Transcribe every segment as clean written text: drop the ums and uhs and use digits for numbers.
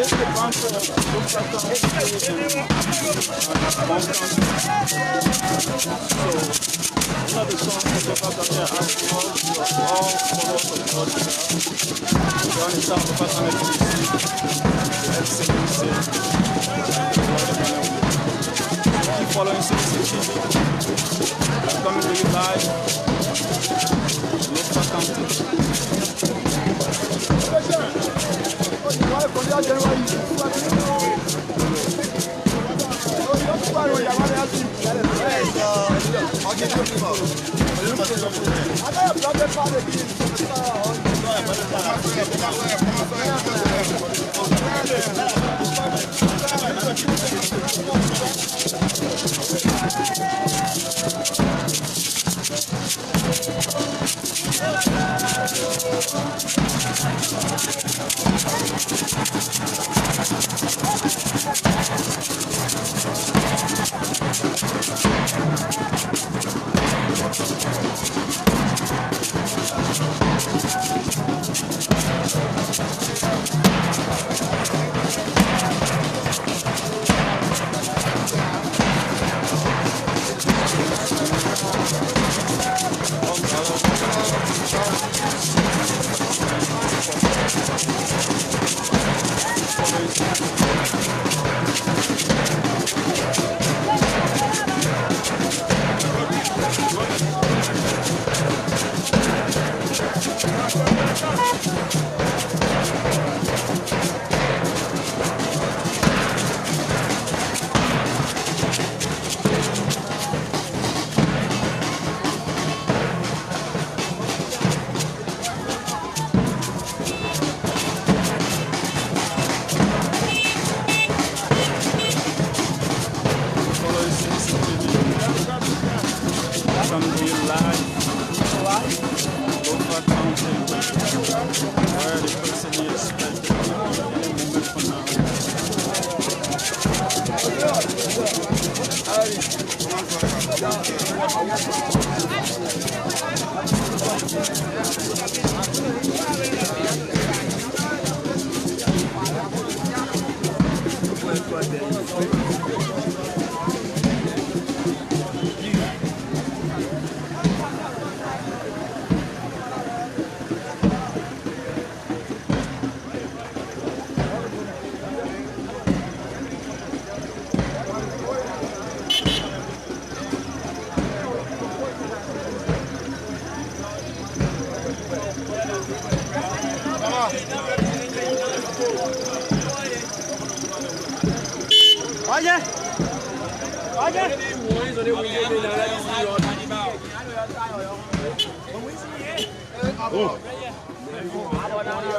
This is the concept of Lofa County. So, one of the songs that Lofa County are asking us, you are all followers of God. You understand Lofa County keep following CBC TV. I'm coming to you live. Lofa County.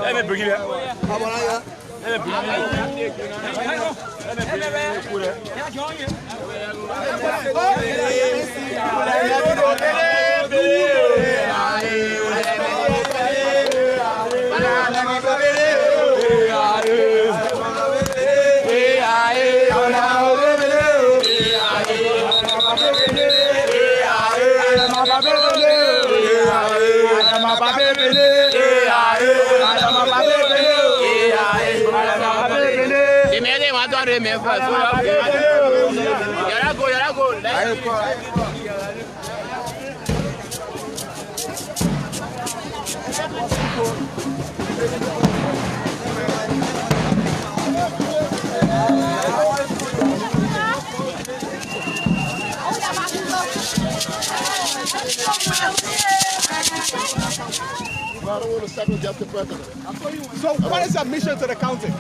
Let me bring it up. Let me I don't want to second guess the president. So what is your mission to the county?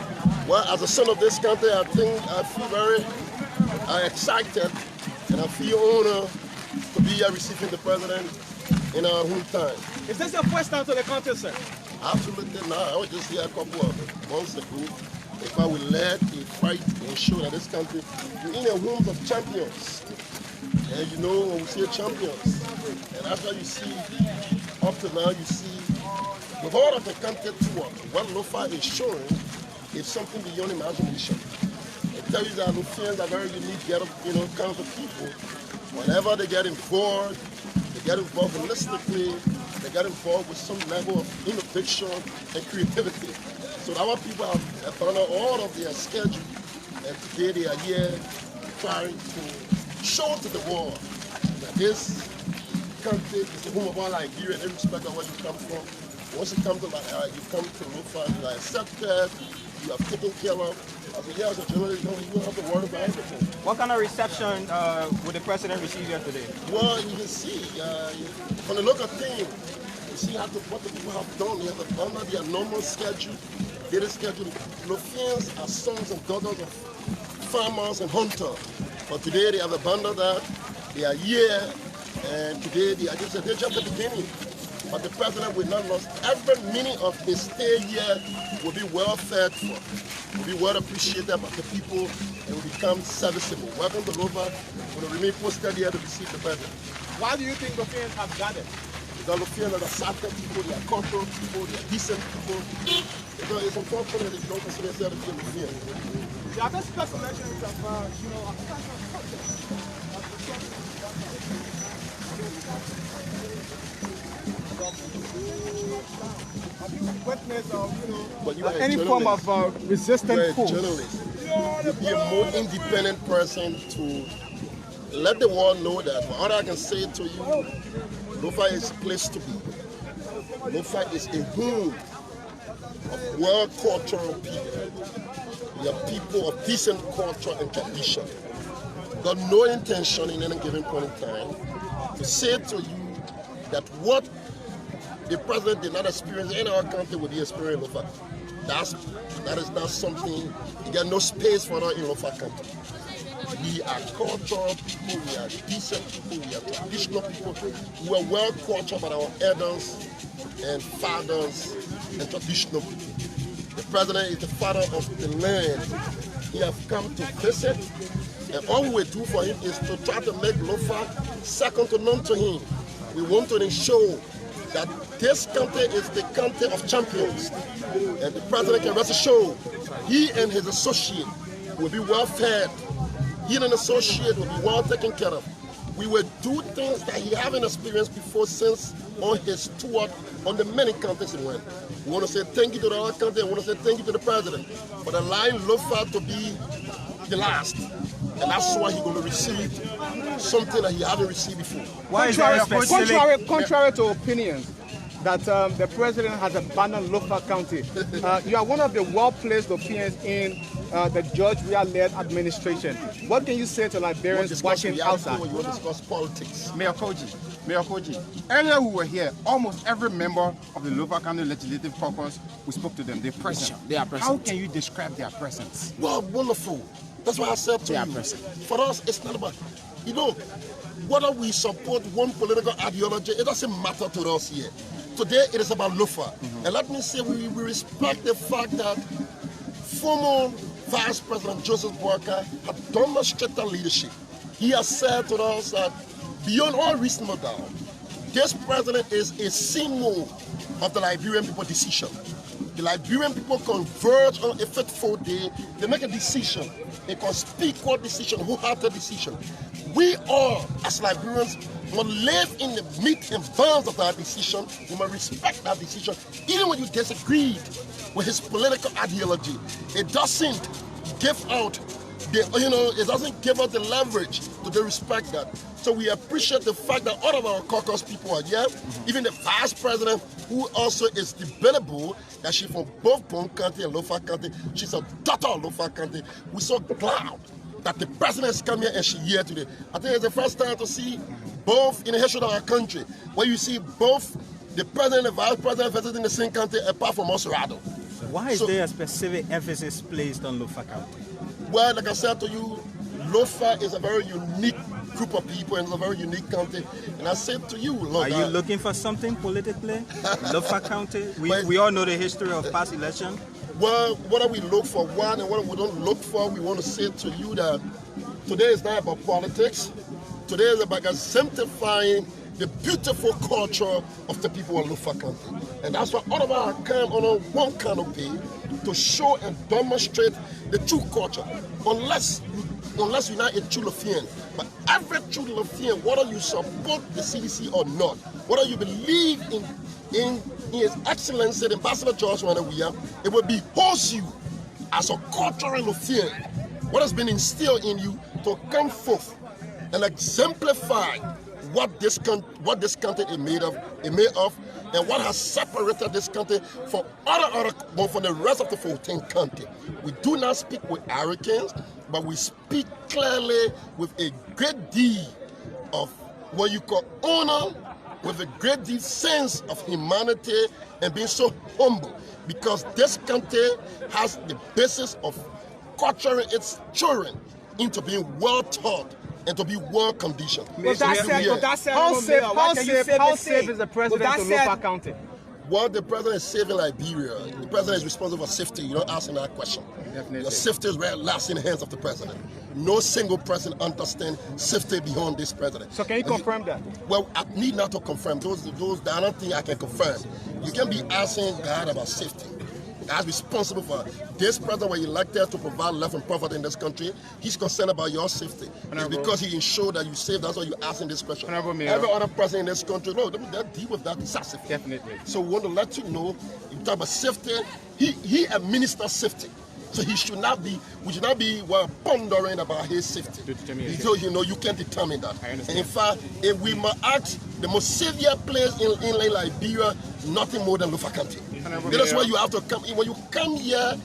Well, as a son of this country, I feel very excited and I feel honored to be here receiving the president in our hometown. Is this your first time to the county, sir? Absolutely not. I was just here a couple of months ago. If I will lead a fight and show that this country is in a home of champions. And you know, when we say champions, and that's why you see, up to now, you see, with all of the content tour, what Lofa is showing is something beyond imagination. It tells you that Lofians are very unique, kinds of people. Whenever they get involved holistically, they get involved with some level of innovation and creativity. So our people have done all of their schedule, and today they are here trying to show to the world that this country is the home of all Nigeria, irrespective of where you come from. Once you come to you come to Lofa, you are accepted, you are taken care of. As a as a journalist, you don't have to worry about everything. What kind of reception would the president receive here today? Well, you can see, from the look of things, you see what the people have done. They have under their normal schedule, daily schedule. Lofians are sons and daughters of farmers and hunters. But today they have abandoned that. They are here, and today they're just at the beginning. But the president will not lose every minute of his stay here, will be well fed for, will be well appreciated by the people, and will become serviceable. Welcome to Lofa. We will remain posted here to receive the president. Why do you think Lofians have gathered? Because Lofians are certain people, they are cultural people, they are decent people. It's unfortunate that they don't consider themselves to be Lofians. The other speculations of, have you witnessed any form of resistance coup? Journalist. You be a more independent person to let the world know that. What I can say to you, Lofa is a place to be. Lofa is a home of world cultural people. We are people of decent culture and tradition. Got no intention in any given point in time to say to you that what the president did not experience in our country will be experienced in Lofa. That is not something, you get no space for that in Lofa country. We are cultural people, we are decent people, we are traditional people, we are well cultured by our elders and fathers and traditional people. The president is the father of the land. He has come to visit, and all we will do for him is to try to make Lofa second to none to him. We want to ensure that this country is the country of champions, and the president can rest assured he and his associate will be well fed. He and an associate will be well taken care of. We will do things that he haven't experienced before since on his tour on the many countries he went. We want to say thank you to the other country, and we want to say thank you to the president for allowing Lofa to be the last. And that's why he's going to receive something that he hasn't received before. Contrary to opinions that the president has abandoned Lofa County, you are one of the well-placed opinions in the George Weah-led administration. What can you say to Liberians watching outside? You want to discuss politics. Mayor Koji, earlier we were here, almost every member of the Lofa County Legislative Caucus, we spoke to them, they're present. They are present. How can you describe their presence? Well, wonderful. That's why I said to you, for us, it's not about, whether we support one political ideology, it doesn't matter to us here. Today, it is about Lofa. And let me say, we respect the fact that former Vice President Joseph Walker had demonstrated leadership. He has said to us that beyond all reasonable doubt, this president is a symbol of the Liberian people's decision. The Liberian people converge on a fateful day. They make a decision, a conspicuous decision, wholehearted decision. We all, as Liberians, must live in the meat and bounds of that decision. We must respect that decision, even when you disagree with his political ideology. It doesn't give out it doesn't give us the leverage to respect that. So we appreciate the fact that all of our caucus people are here, even the vice president, who also is debatable, that she's from both Bon County and Lofa County. She's a daughter of Lofa County. We're so glad that the president has come here and she's here today. I think it's the first time to see both in the history of our country, where you see both the president and the vice president visiting the same country apart from us, Rado. Why is there a specific emphasis placed on Lofa County? Well, like I said to you, Lofa is a very unique group of people and it's a very unique country. And I said to you, look, are you looking for something politically? Lofa County? We all know the history of past election. Well, what do we look for? One, and what we don't look for, we want to say to you that today is not about politics. Today is about exemplifying the beautiful culture of the people of Lofa County. And that's why all of us come under one canopy to show and demonstrate the true culture. Unless you're not a true Lofian, but every true Lofian, whether you support the CDC or not, whether you believe in His Excellency the Ambassador Zorzor, Weah, it will behoove you as a cultural Lofian, what has been instilled in you to come forth and exemplify what this country is made of, and what has separated this country from from the rest of the 14 countries. We do not speak with arrogance, but we speak clearly with a great deal of what you call honor, with a great deal sense of humanity, and being so humble, because this country has the basis of culturing its children into being well taught and to be well conditioned. How safe is the president to Lofa County? Well, the president is saving Liberia. The president is responsible for safety. You're not asking that question. Definitely. The safety is right last in the hands of the president. No single person understands safety beyond this president. So can you confirm that? Well, I need not to confirm. Those I don't think I can confirm. You can be asking God about safety. God's responsible for this president was elected to provide life and profit in this country. He's concerned about your safety. It's because he ensured that you safe. That's why you're asking this question. Every other person in this country, no, they'll deal with that safety. Definitely. So we want to let you know, you talk about safety, he administers safety. So we should not be pondering about his safety. Because you can't determine that. And in fact, if we must ask the most severe place in Liberia, nothing more than Lofa County. That's why you have to come. When you come here,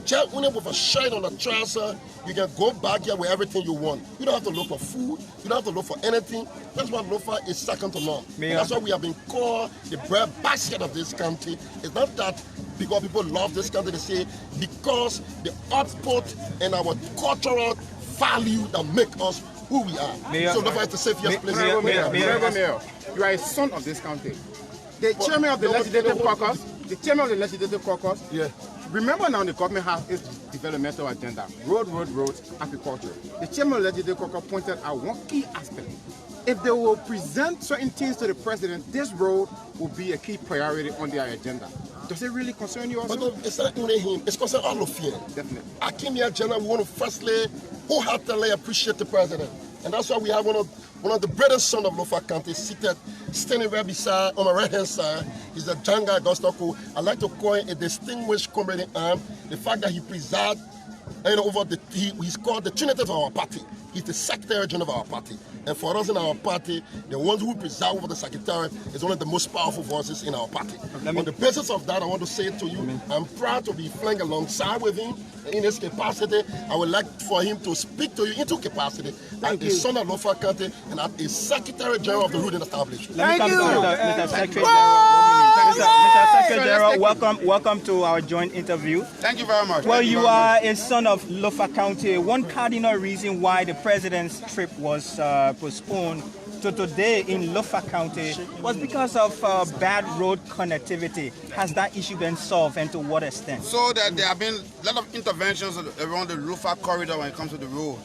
just with a shirt on a trouser, you can go back here with everything you want. You don't have to look for food. You don't have to look for anything. That's why Lofa is second to none. That's why we have been called the bread basket of this country. It's not that because people love this country, they say because the output and our cultural value that make us who we are. So Lofa is the safest place. Mayor, you are a son of this country. The chairman of the legislative caucus, yeah. Remember now the government has its developmental agenda, roads, agriculture. The chairman of the legislative caucus pointed out one key aspect. If they will present certain things to the president, this road will be a key priority on their agenda. Does it really concern you also? But it's not only him, it's concerned all of you. Definitely. I came here, General, we want to firstly wholeheartedly appreciate the president. And that's why we have one of the greatest sons of Lofa County standing right beside, on my right-hand side. He's a Janga Augusto. I like to call him a distinguished comrade in arms. The fact that he presides he's called the Trinity of our party. He's the Secretary General of our party. And for us in our party, the ones who preside over the Secretary is one of the most powerful voices in our party. On the basis of that, I want to say to you, I'm proud to be flying alongside with him in his capacity. I would like for him to speak to you into capacity as a son of Lofa County and as a Secretary General of the Ruling Establishment. Let me come to Mr. Secretary General. Mr. Secretary General, welcome to our joint interview. Thank you very much. Well, you are a son of Lofa County. One cardinal reason why the president's trip was postponed to today in Lofa County was because of bad road connectivity. Has that issue been solved, and to what extent? So that there have been a lot of interventions around the Lofa corridor when it comes to the road.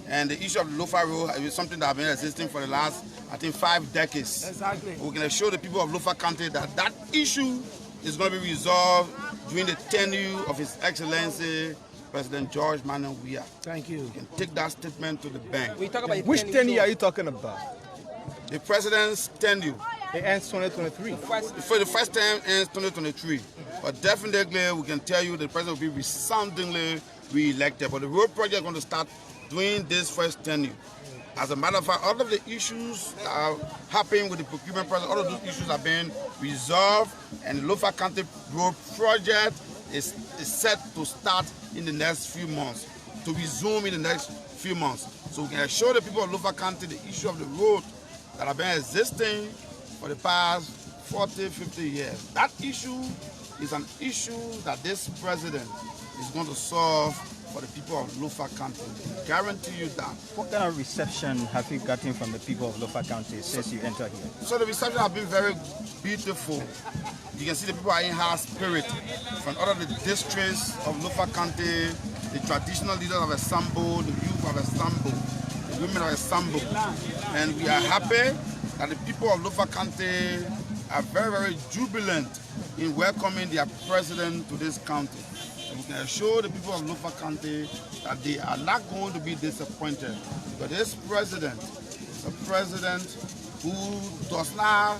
And the issue of the Lofa road is something that has been existing for the last, I think, 5 decades. Exactly. We can assure the people of Lofa County that that issue is going to be resolved during the tenure of His Excellency President George Manuel Weah. Thank you. You can take that statement to the bank. We talk about which tenure are you talking about? The president's tenure. It ends 2023. For the first time ends 2023. But definitely we can tell you the president will be resoundingly re-elected. But the road project is going to start during this first tenure. As a matter of fact, all of the issues that are happening with the procurement process, all of those issues have been resolved, and the Lofa County Road project is set to start in the next few months, to resume in the next few months. So we can assure the people of Lofa County the issue of the road that have been existing for the past 40, 50 years. That issue is an issue that this president is going to solve for the people of Lofa County. I guarantee you that. What kind of reception have you gotten from the people of Lofa County since you entered here? So the reception has been very beautiful. You can see the people are in high spirit. From all of the districts of Lofa County, the traditional leaders have assembled, the youth have assembled. women are assembled. And we are happy that the people of Lofa County are very, very jubilant in welcoming their president to this county. And we can assure the people of Lofa County that they are not going to be disappointed. But this president is a president who does not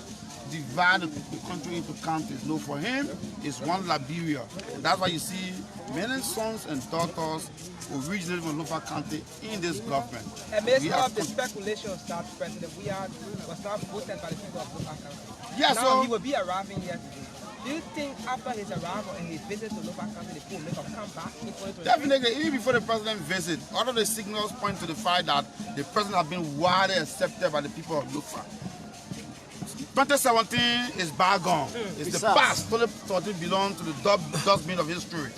divide the country into counties. No, for him, it's one Liberia. And that's why you see many sons and daughters who originated from Lofa County in this government. Amidst all of the speculations that President Weah was not voted by the people of Lofa County. Yeah, now so he will be arriving here today. Do you think after his arrival and his visit to Lofa County, the people will make a comeback in 2023? definitely, even before the president visit, all of the signals point to the fact that the president has been widely accepted by the people of Lofa. 2017 is bygone. It's the past. 2013 belongs to the dustbin of history.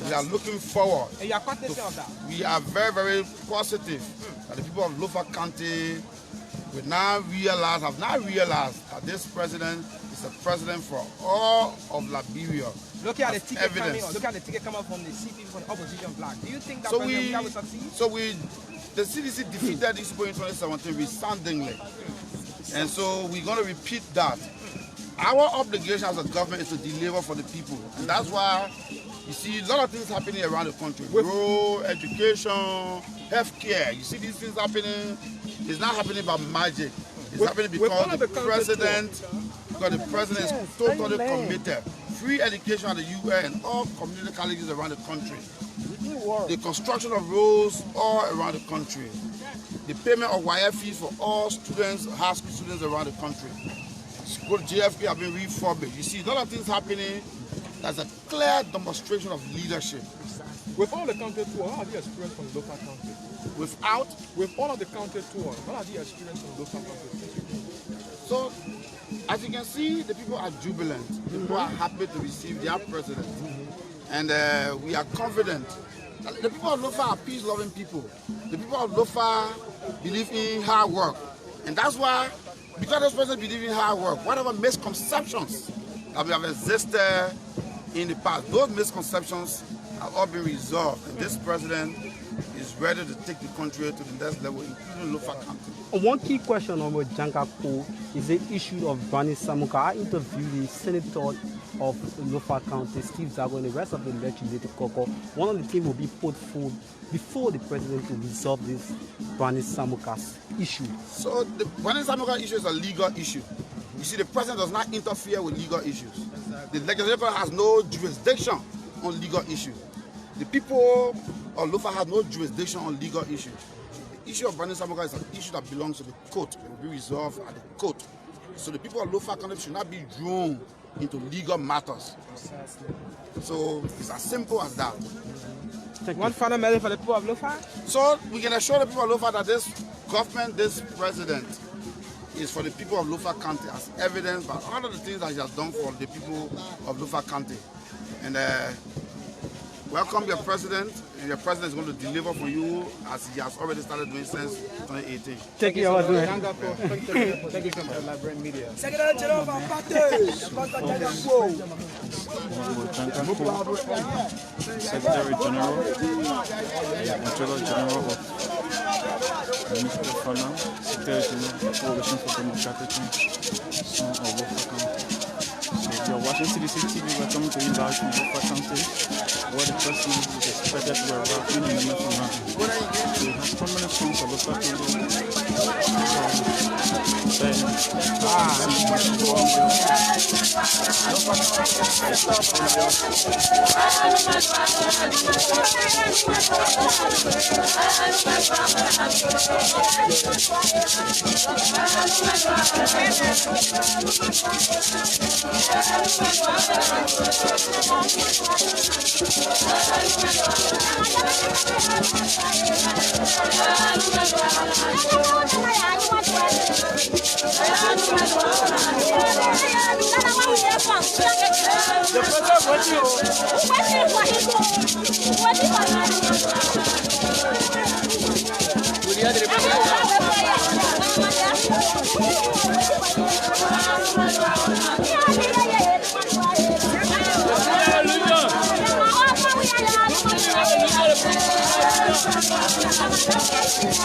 We are looking forward. And you are cognizant of that? We are very, very positive that the people of Lofa County will now realize, have now realized that this president is a president for all of Liberia. Look at the ticket coming on. Look at the ticket coming from the CP from the opposition bloc. Do you think that President Weah will succeed? So the CDC defeated this in 2017 resoundingly. And so we're going to repeat that. Our obligation as a government is to deliver for the people. And that's why you see a lot of things happening around the country. Road, education, healthcare. You see these things happening. It's not happening by magic. It's happening because the president is totally committed. Free education at the UN and all community colleges around the country. The construction of roads all around the country. The payment of Weah fees for all students, high school students around the country. School JFK have been refurbished. You see a lot of things happening. That's a clear demonstration of leadership. With all the county tour, how have you experienced from Lofa County? With all of the county tour, what have you experienced from Lofa County? So, as you can see, the people are jubilant. The people are happy to receive their president. And we are confident. The people of Lofa are peace-loving people. The people of Lofa believe in hard work. And that's why, because this president believes in hard work, whatever misconceptions that we have existed in the past, those misconceptions have all been resolved. And this president is ready to take the country to the next level, including Lofa County. One key question on Jangapo is the issue of Brani Samuka. I interviewed the senator of Lofa County, Steve Zago, and the rest of the legislative caucus. One of the things will be put forward before the president to resolve this Brani Samuka's issue. So the Brani Samuka issue is a legal issue. You see, the president does not interfere with legal issues. The legislature has no jurisdiction on legal issues. The people of Lofa have no jurisdiction on legal issues. The issue of Brani Samuka is an issue that belongs to the court. It will be resolved at the court. So the people of Lofa County should not be drawn into legal matters. So it's as simple as that. One final message for the people of Lofa? So we can assure the people of Lofa that this government, this president, is for the people of Lofa County as evidence by all of the things that he has done for the people of Lofa County. And welcome your president, and your president is going to deliver for you as he has already started doing since 2018. Thank you so much. Thank you so much, Liberian Media. Secretary General of our party, Secretary General, Controller General of the Ministry of Finance, Secretary General of the Coalition for Democratic Change, son of Lofa County. So if you're watching CDC TV, welcome to you live from Lofa County, where the president is expected to arrive in a minute from now. So he has prominent sons of Lofa County.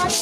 Hallelujah.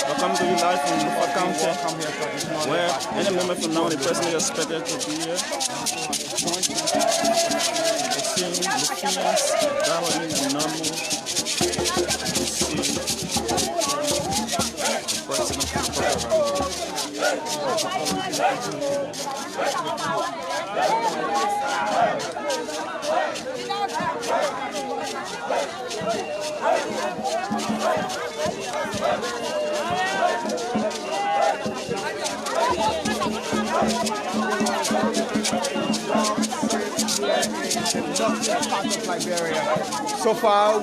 Welcome to you live from Lofa County, where any moment from now the president is expected to be here. The scene, the fears, that will be normal. Liberia. So far,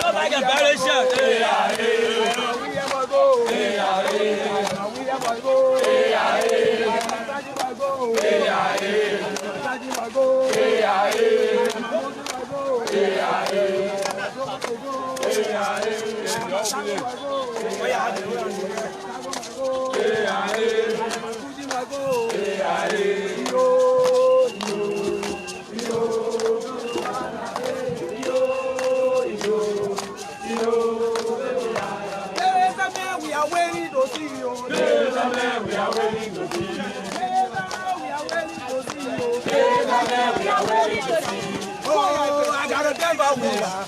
nobody can barely shut. Oh, I got a Denver Weah.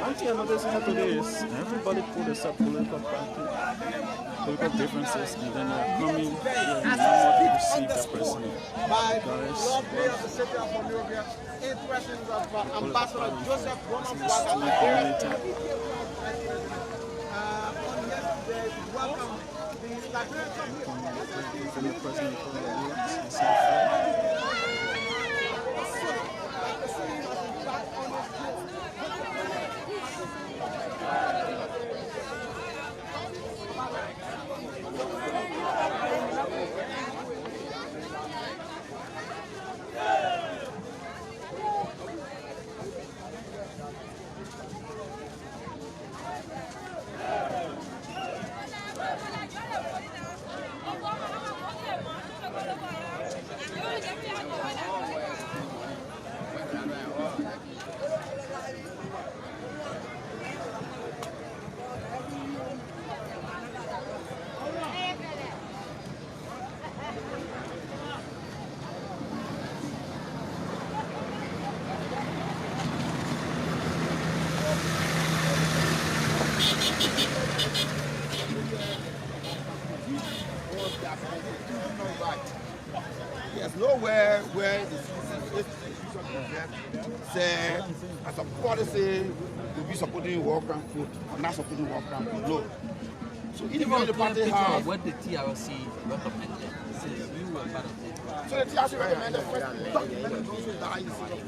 One thing I noticed here today is everybody put aside political differences, and then they're coming here in Nammo to receive the president. Guys, Ambassador Joseph welcome the president for the There's nowhere where the say as a policy to be supporting war crime food or not supporting war crime food. No. So even the party have what the TRC recommended since you were part of it. So the TRC recommended first document those who die in the city of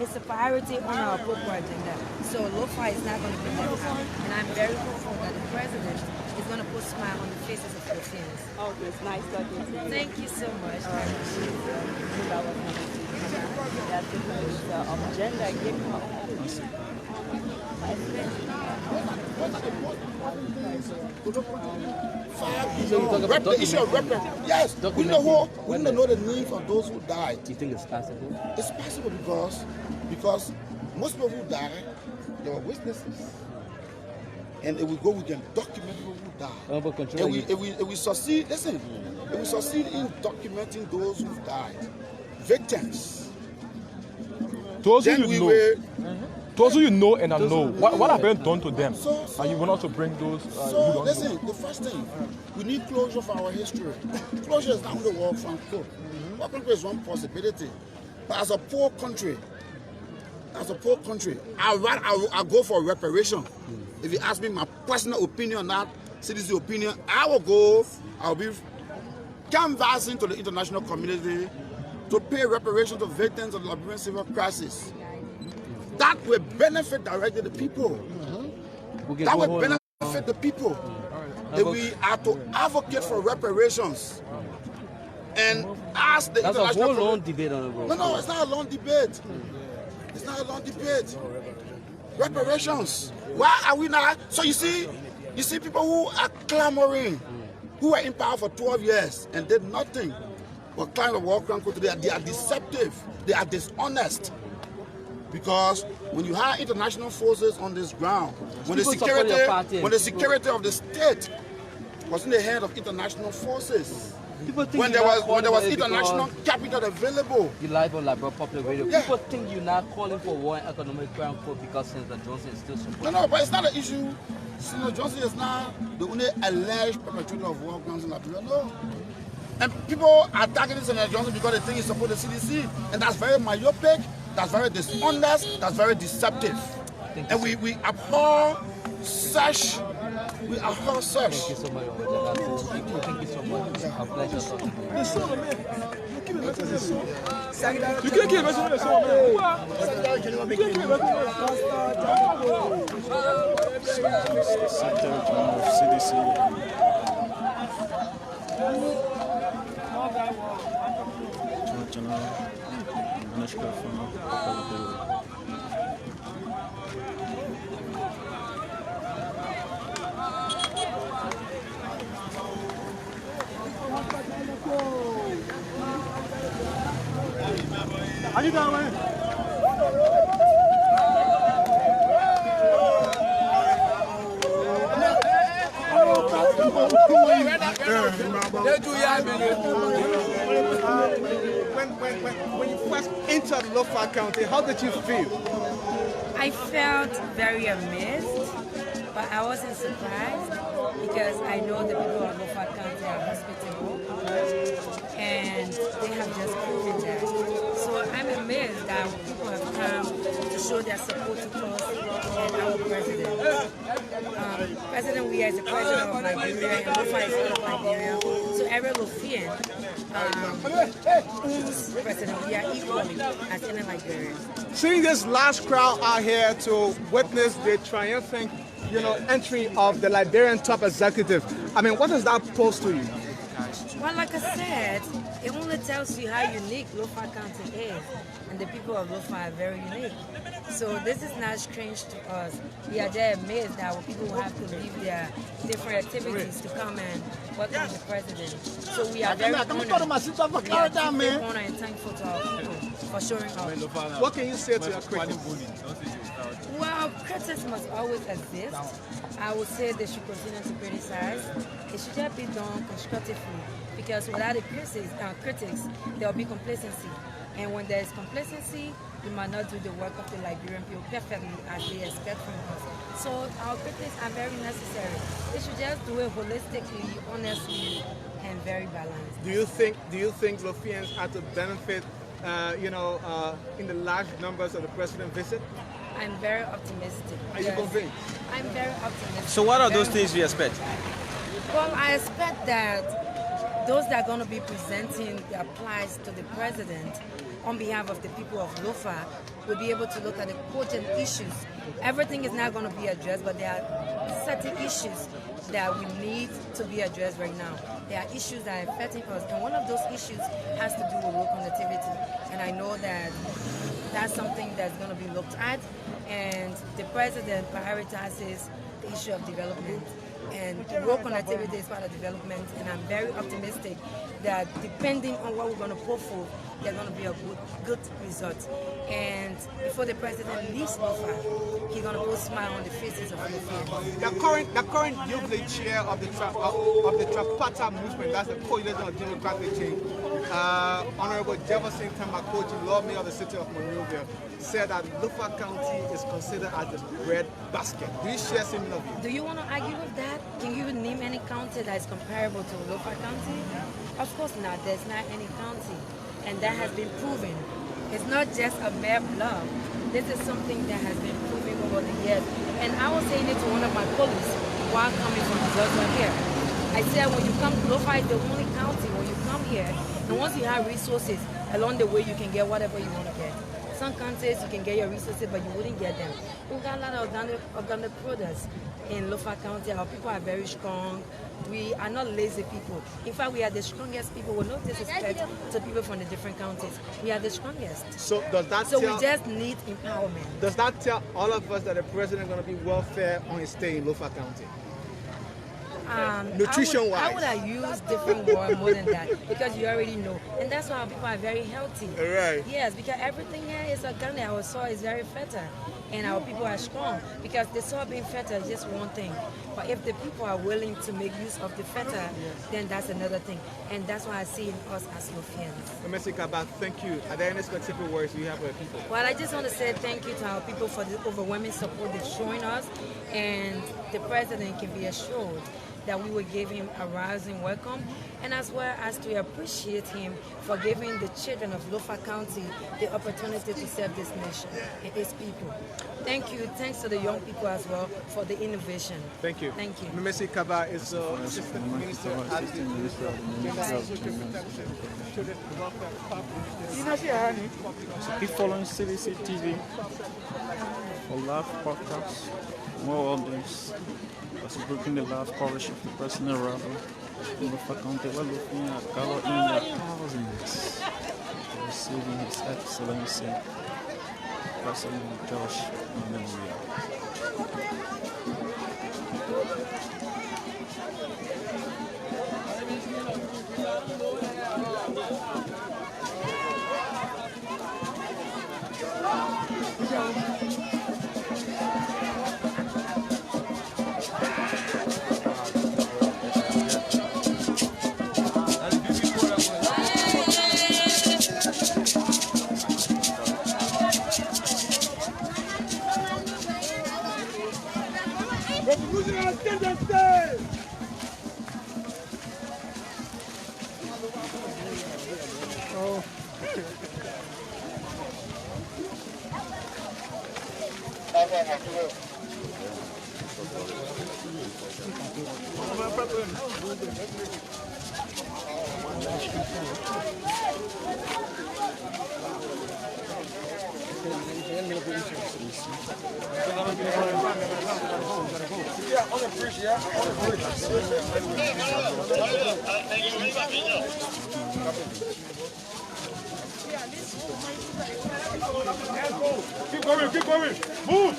It's a priority on our political agenda. So Lofa is not going to be left out. And I'm very hopeful that the president is going to put a smile on the faces of Filipinians. Oh, it's nice talking to you. Thank you so much. That's because agenda give The issue of reparation. Yes, we don't know the names of those who died. Do you think it's possible? It's possible because most people who died, they were witnesses. And if we go, we can document people who died. And if we succeed, listen, if we succeed in documenting those who died, victims, those then who you know. Those who you know and unknown, what have been done to them? And you want us to bring those who don't listen, know. the first thing, we need closure for our history. Closure is not the work from code. War crime is one possibility. But as a poor country, I'll go for reparation. If you ask me my personal opinion, not citizen opinion, I'll be canvassing to the international community to pay reparation to victims of the Liberian civil crisis. That will benefit directly the people. That will benefit the people. If we are to advocate for reparations and ask the international community. That's a whole long debate on the road. No, it's not a long debate. It's not a long debate. Reparations. Why are we not? So you see people who are clamoring, who were in power for 12 years and did nothing. But kind of war crime today, they are deceptive, they are dishonest. Because when you have international forces on this ground, when the security of the state was in the hand of international forces, when there was international capital available. You live on Liberal Public Radio. Yeah. People think you're not calling for war and economic crime because Senator Johnson is still supporting. No, but it's not an issue. Senator Johnson is not the only alleged perpetrator of war crimes in Liberia. No. And people are targeting Senator Johnson because they think he supports the CDC. And that's very myopic, that's very dishonest, that's very deceptive. And we abhor such. We abhor such. Thank you so much. Thank you so much. A pleasure talking to you. You can't keep messing with the song, man. Secretary General of CDC. General Minister from How you doing? When you first entered Lofa County, how did you feel? I felt very amazed, but I wasn't surprised because I know the people of Lofa County are hospitable and they have just proven that. So I'm amazed that people have come to show their support to us and our president. President Weah is the president of Liberia and Lofa is part of Liberia. So every Lofian owns President Weah equally as any Liberian. Seeing this large crowd out here to witness the triumphant, entry of the Liberian top executive, I mean, what does that pose to you? Well, like I said, it only tells you how unique Lofa County is, and the people of Lofa are very unique. So this is not strange to us. We are just amazed that people will have to leave their different activities to come and welcome the president. So we are very honored. We are deeply honored and thankful to our people for showing up. What can you say to your critics? Well, critics must always exist. I would say they should continue to criticize. It should just be done constructively, because without the critics, there will be complacency. And when there is complacency, we might not do the work of the Liberian people perfectly as they expect from us. So our critics are very necessary. They should just do it holistically, honestly, and very balanced. Do you think Lofians are to benefit, in the large numbers of the president's visit? I'm very optimistic. Are you convinced? I'm very optimistic. So what are those things you expect? Well, I expect that those that are going to be presenting the applies to the president on behalf of the people of Lofa will be able to look at the cogent issues. Everything is not going to be addressed, but there are certain issues that we need to be addressed right now. There are issues that are affecting us, and one of those issues has to do with low connectivity. And I know that that's something that's going to be looked at, and the president prioritizes the issue of development. And road connectivity is part of development, and I'm very optimistic that depending on what we're going to put forth, there's going to be a good result. And before the president leaves Lofa, he's going to put a smile on the faces of Lofa. The current youth lead chair of the Trapata movement, that's the coalition of democratic change, Honorable Jefferson Tamakoji, lawmaker of the city of Monrovia, said that Lofa County is considered as the bread basket. Do you share similar views? Do you want to argue with that? Can you name any county that is comparable to Lofa County? Of course not. There's not any county. And that has been proven. It's not just a mere bluff. This is something that has been proven over the years. And I was saying it to one of my colleagues while coming from Zorzor here. I said when you come, Lofa is the only county when you come here, and once you have resources, along the way you can get whatever you want to get. Some counties you can get your resources, but you wouldn't get them. We've got a lot of organic products in Lofa County. Our people are very strong. We are not lazy people. In fact, we are the strongest people. With no disrespect to people from the different counties. We are the strongest. So does that we just need empowerment. Does that tell all of us that the president is going to be welfare on his stay in Lofa County? Nutrition-wise? I would have used different words more than that, because you already know. And that's why our people are very healthy. Right. Yes, because everything here is organic. Our soil is very fertile. And our people are strong, because the soil being fertile is just one thing. But if the people are willing to make use of the fertile, then that's another thing. And that's why I see in us as Lofians. Mr. Kabak, thank you. Are there any specific words you have for the people? Well, I just want to say thank you to our people for the overwhelming support they're showing us. And the president can be assured that we will give him a rousing welcome, and as well as to appreciate him for giving the children of Lofa County the opportunity to serve this nation and its people. Thank you. Thanks to the young people as well for the innovation. Thank you. Thank you. Mr. Kaba is Assistant Minister at the Ministry of So keep following CDC TV for live podcasts, more updates. As we bring the live coverage of the personal arrival in Lofa County, we're looking at Gallo in the thousands receiving His Excellency President Josh Weah. Oh. Keep going, keep going. Move.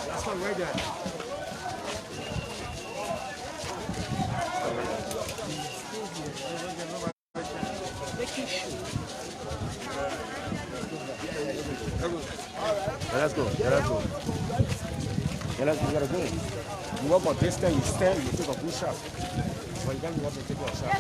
That's not right there. Let's go. Let's go. Let's go. Gotta go. You walk on distance, you stand, you take a good shot. But you can't walk and take a shot.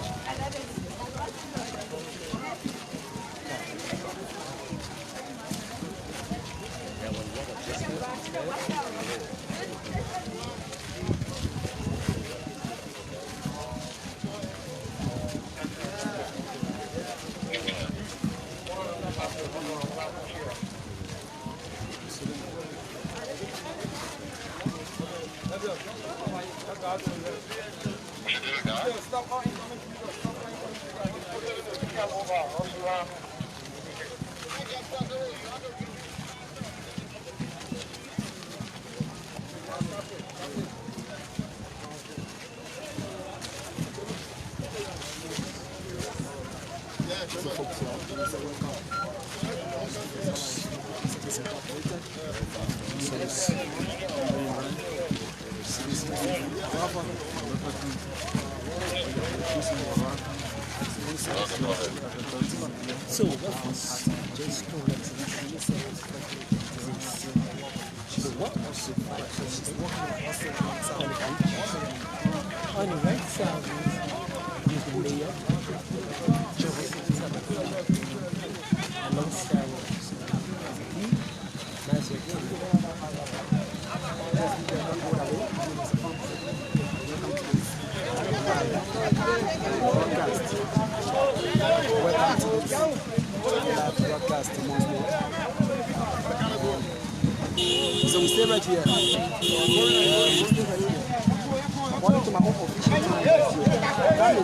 So what was just correct? So what was it? On the right side is the mayor, alongside that's it. Broadcast once more. So we stay right here. According to my own official that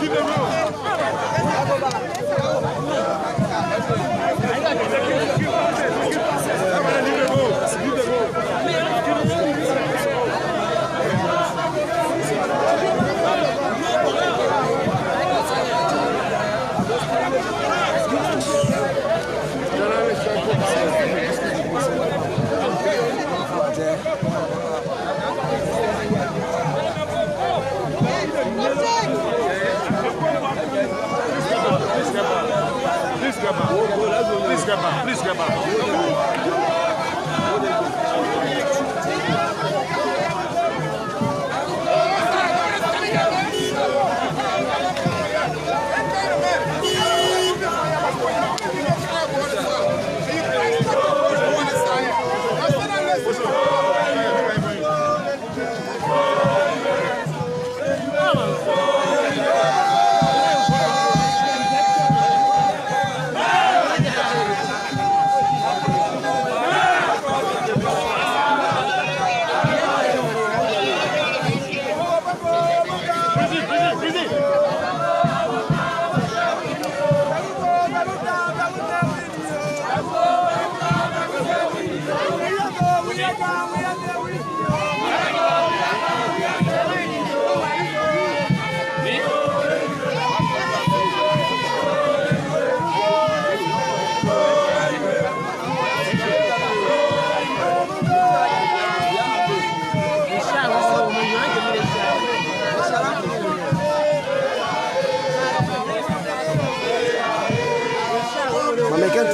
Keep them Please get back. Please get back.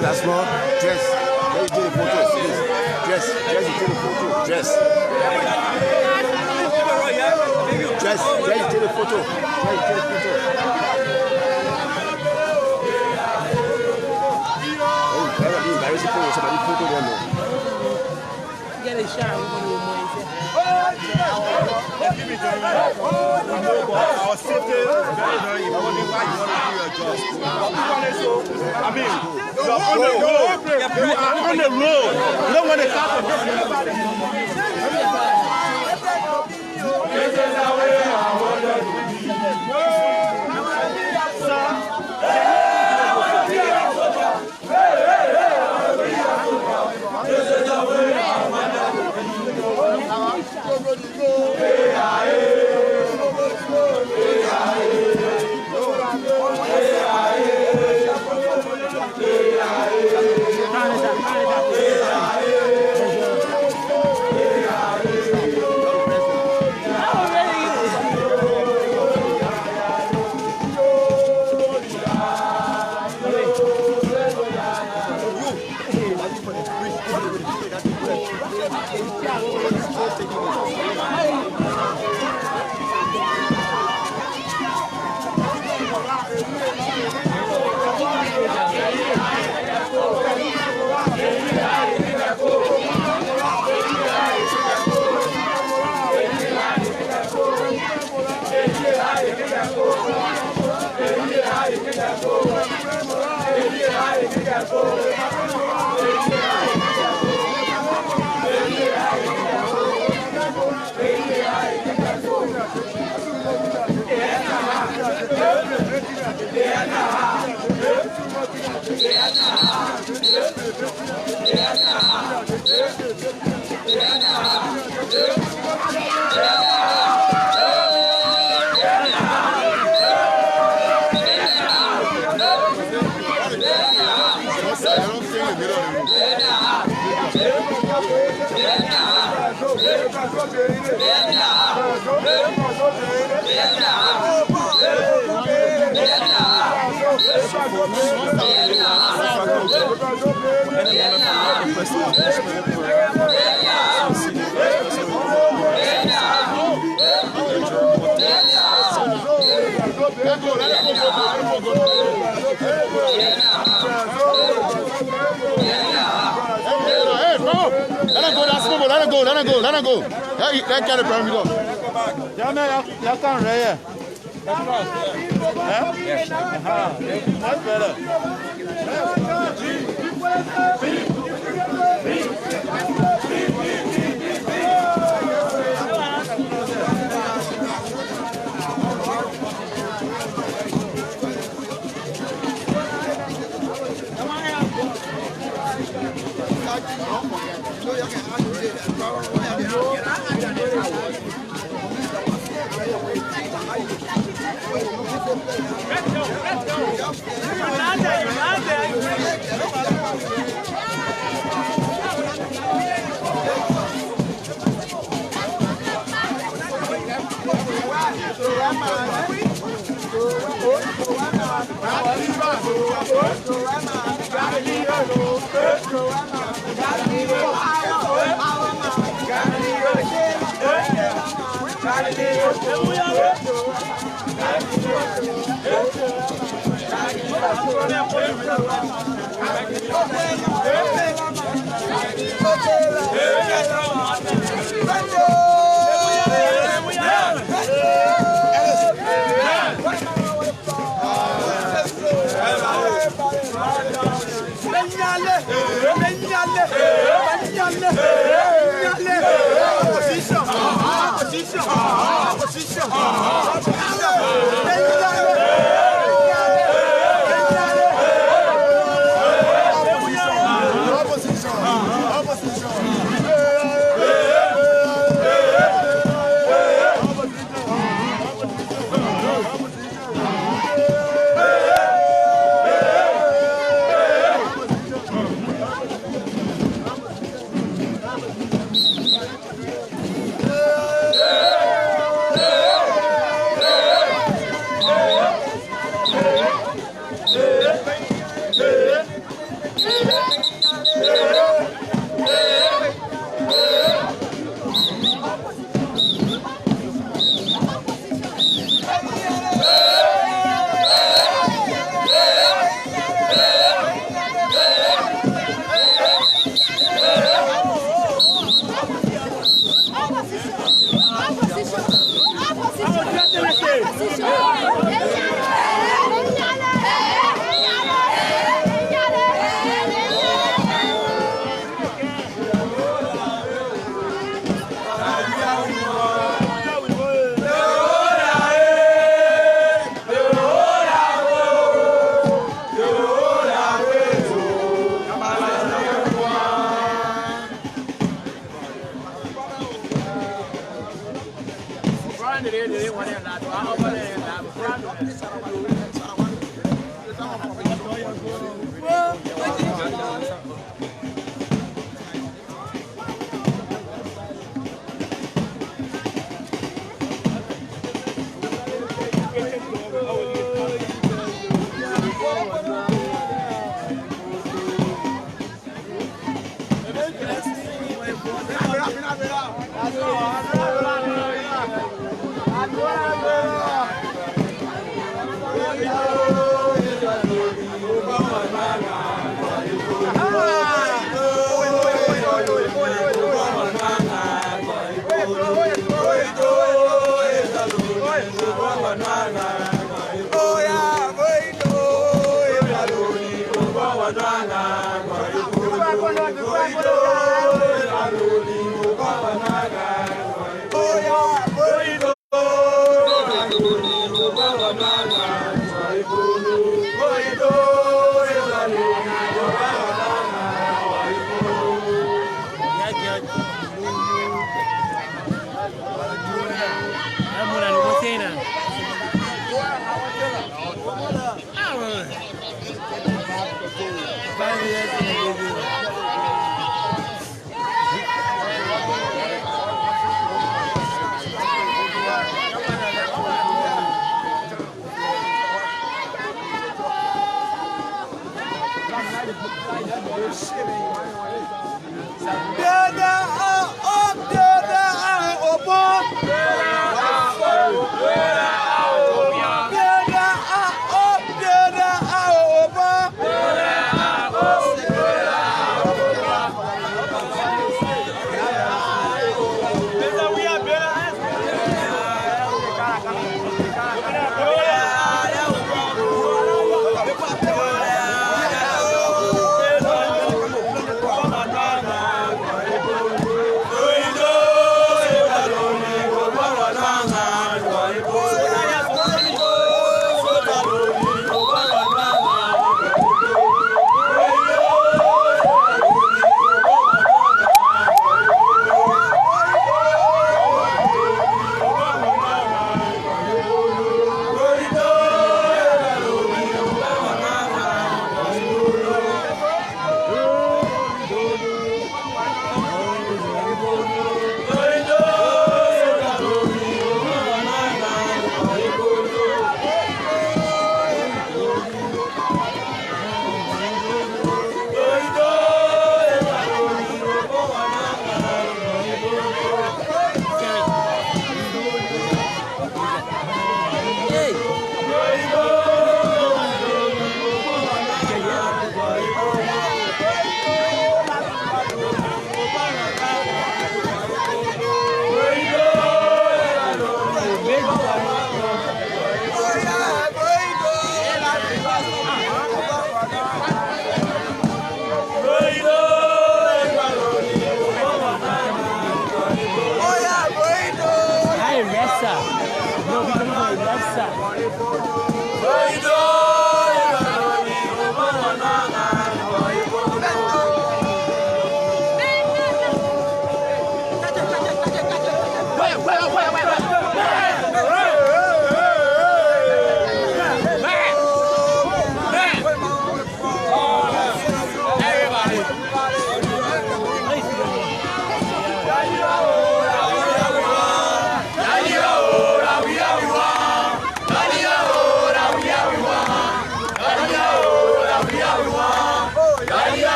That's small. Dress. Let you do the photo. Please. Dress. Dress. You do the photo. Dress. Dress. Dress. You do the photo. Dress. You do the photo. Hey, be embarrassing for somebody photo them. Get a shot. Our safety is very, very important. Why you want to do your job? I mean, you are on the road. You are on the road. You don't want to start to get everybody. This is the way I want to be. Let her go. That kind of problem go. Yeah, man, y'all can't right here. Yes. Much better. Let's go.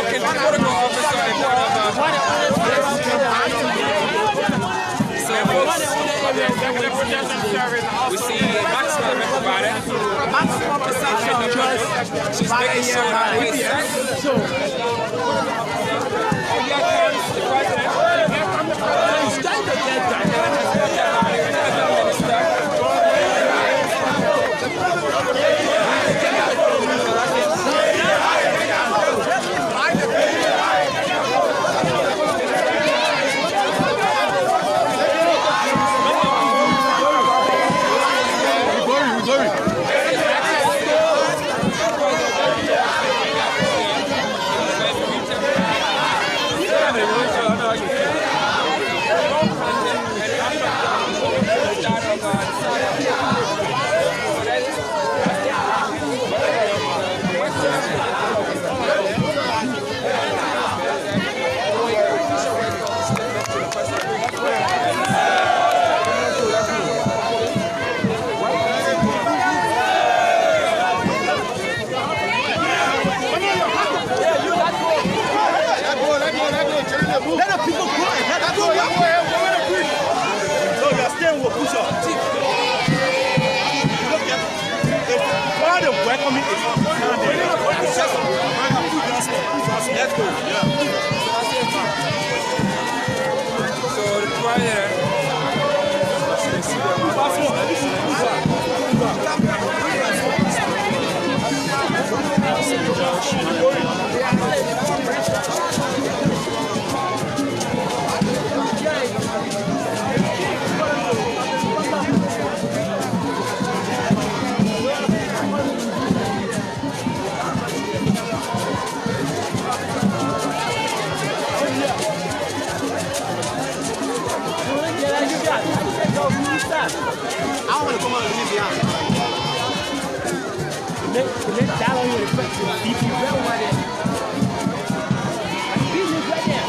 acting protocol officer and part of so folks, we see maximum provided. She's making sure that way set. Here comes the president. Let's go. Yeah. So the president. I don't want to come out and leave behind. The next dollar you expect to keep you well right there. Business right there.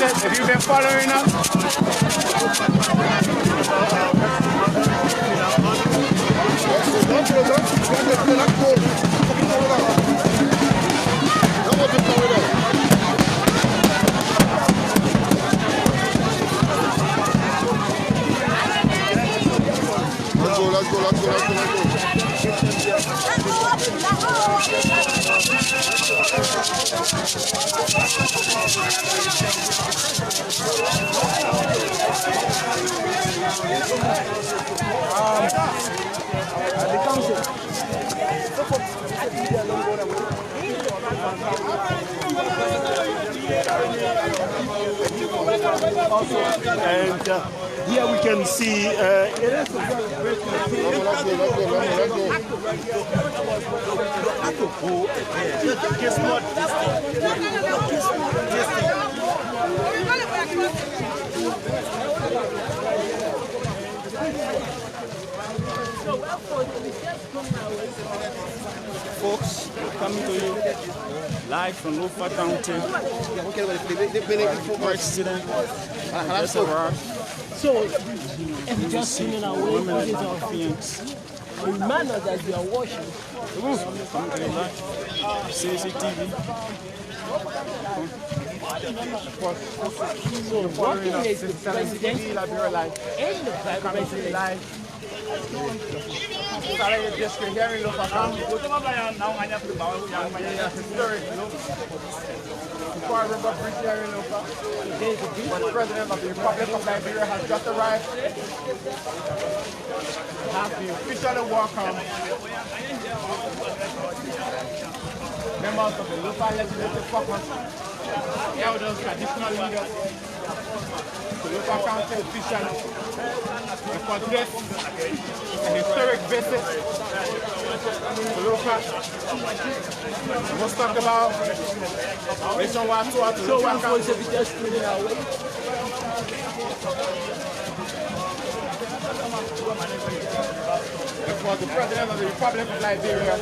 If you've been following us, Let's go. And here we can see it is a very Folks, coming to you live from Lofa County. President Zorzor. So, if you just seen our way, what is our feelings? Remind us that you are watching. Come to the live. CCTV. So, what is the president and the private president? district here in Lofa County. Before River Bridge here in Lofa, the President of the Republic of Liberia has just arrived. Has been officially welcomed. Members of the Lofa Legislative Caucus, elders, traditional leaders, the Lofa County officials, and for this, a historic visit to Lofa. We must talk about nationwide tour to Lofa County. It was the President of the Republic of Liberia,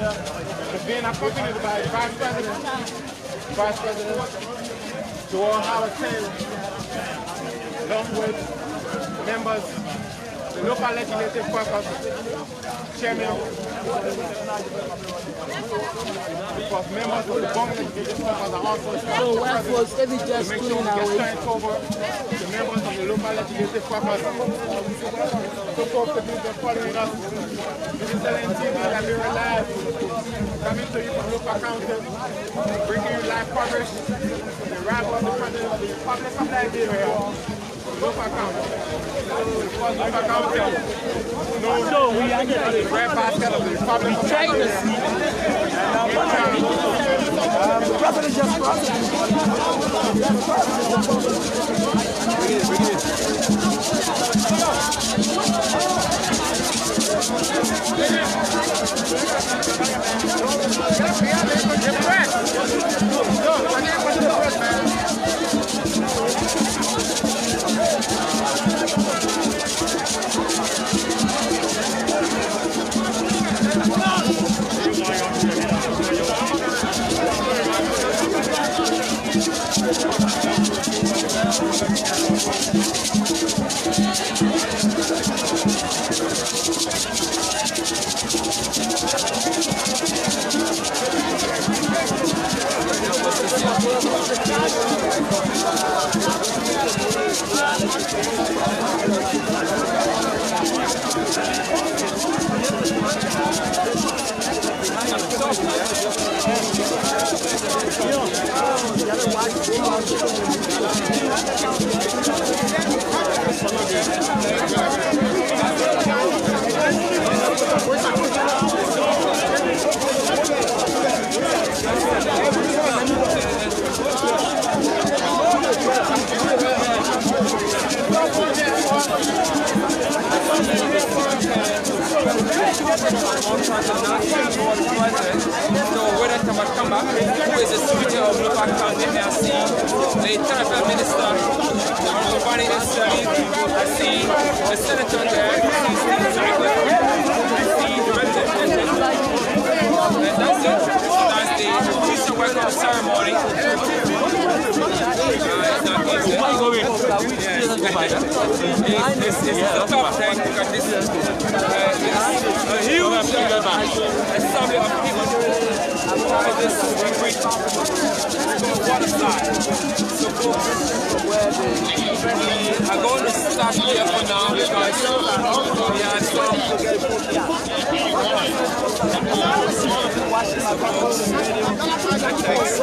being accompanied by Vice President Joel Howard Taylor, along with members of the local legislative caucus, chairman, because members of the Bongo legislative caucus are also to make sure we get turned over to members of the local legislative caucus. So folks, if you've been following us, this is LNTV Liberia Live, coming to you from Lofa County, bringing you live coverage of the arrival of the President of the Republic of Liberia, Lofa County. Lofa County, so we are the red basket of the Republic of Liberia. The President just crossed. Bring it. Who is the Speaker of Lofa County, merci. The International Minister, the Honorable Body Assembly, I see the Senator there, I see the Representative, and that's it. That's the official welcome ceremony. It's not Before you go in, it's a tough thing because this is a huge assembly of people trying to reach to one side. So I'm going to start here for now because we had some